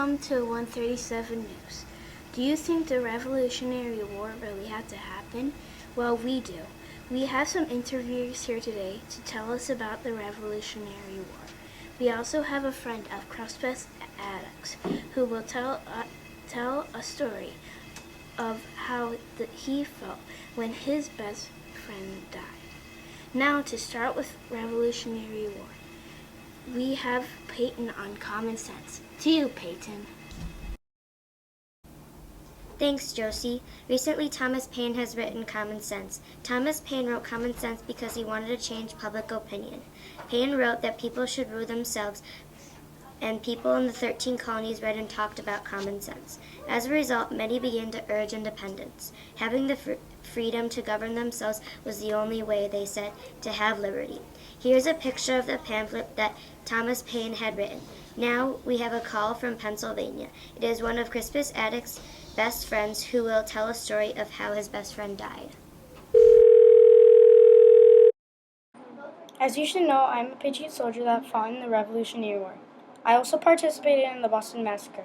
Welcome to 137 News. Do you think the Revolutionary War really had to happen? Well, we do. We have some interviewers here today to tell us about the Revolutionary War. We also have a friend of Crispus Attucks who will tell a story of how he felt when his best friend died. Now, to start with Revolutionary War, we have Peyton on Common Sense. To you, Peyton. Thanks, Josie. Recently, Thomas Paine has written Common Sense. Thomas Paine wrote Common Sense because he wanted to change public opinion. Paine wrote that people should rule themselves, and people in the 13 colonies read and talked about common sense. As a result, many began to urge independence. Having the freedom to govern themselves was the only way, they said, to have liberty. Here's a picture of the pamphlet that Thomas Paine had written. Now we have a call from Pennsylvania. It is one of Crispus Attucks' best friends who will tell a story of how his best friend died. As you should know, I'm a patriot soldier that fought in the Revolutionary War. I also participated in the Boston Massacre.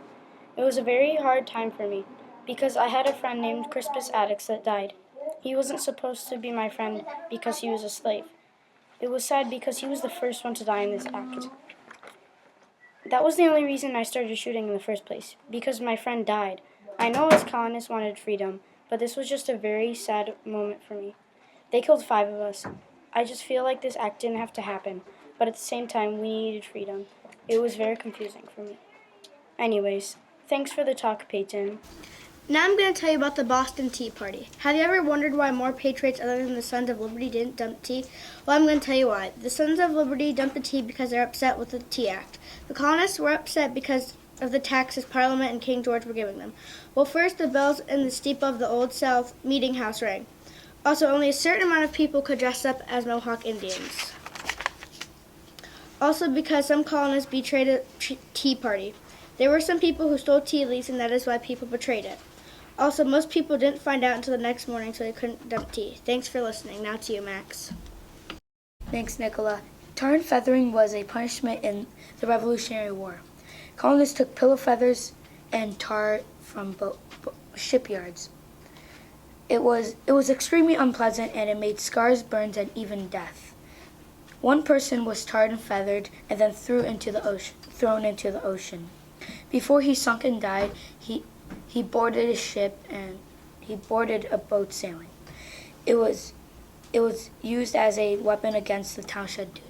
It was a very hard time for me because I had a friend named Crispus Attucks that died. He wasn't supposed to be my friend because he was a slave. It was sad because he was the first one to die in this act. That was the only reason I started shooting in the first place, because my friend died. I know us colonists wanted freedom, but this was just a very sad moment for me. They killed 5 of us. I just feel like this act didn't have to happen, but at the same time, we needed freedom. It was very confusing for me. Anyways, thanks for the talk, Peyton. Now I'm going to tell you about the Boston Tea Party. Have you ever wondered why more patriots other than the Sons of Liberty didn't dump tea? Well, I'm going to tell you why. The Sons of Liberty dumped the tea because they're upset with the Tea Act. The colonists were upset because of the taxes Parliament and King George were giving them. Well, first, the bells in the steeple of the Old South Meeting House rang. Also, only a certain amount of people could dress up as Mohawk Indians. Also, because some colonists betrayed a tea party. There were some people who stole tea leaves, and that is why people betrayed it. Also, most people didn't find out until the next morning, so they couldn't dump tea. Thanks for listening. Now to you, Max. Thanks, Nicola. Tar and feathering was a punishment in the Revolutionary War. Colonists took pillow feathers and tar from shipyards. It was extremely unpleasant, and it made scars, burns, and even death. One person was tarred and feathered and then thrown into the ocean. Before he sunk and died, he boarded a ship and he boarded a boat sailing. It was used as a weapon against the township dude.